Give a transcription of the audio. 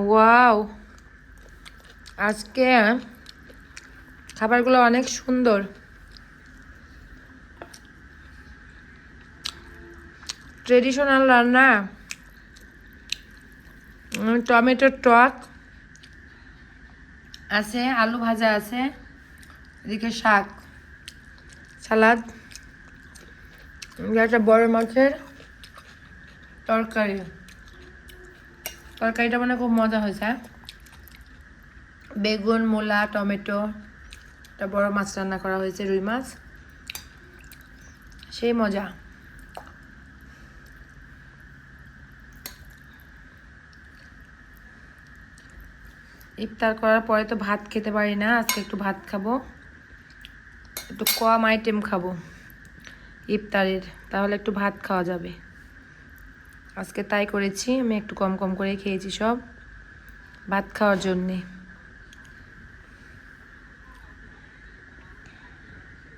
Wow, আজকে খাবারগুলো অনেক সুন্দর। ট্রেডিশনাল রান্না, টমেটোর টক আছে, আলু ভাজা আছে, এদিকে শাক, সালাদ, একটা বড় মাছের তরকারি। তরকারিটা মানে খুব মজা হয়েছে। বেগুন, মূলা, টমেটো, একটা বড় মাছ রান্না করা হয়েছে, রুই মাছ, সেই মজা। ইফতার করার পরে তো ভাত খেতে পারি না, আজকে একটু ভাত খাবো, একটু কম আইটেম খাবো ইফতারের, তাহলে একটু ভাত খাওয়া যাবে। আজকে তাই করেছি, আমি একটু কম কম করে খেয়েছি সব ভাত খাওয়ার জন্যে।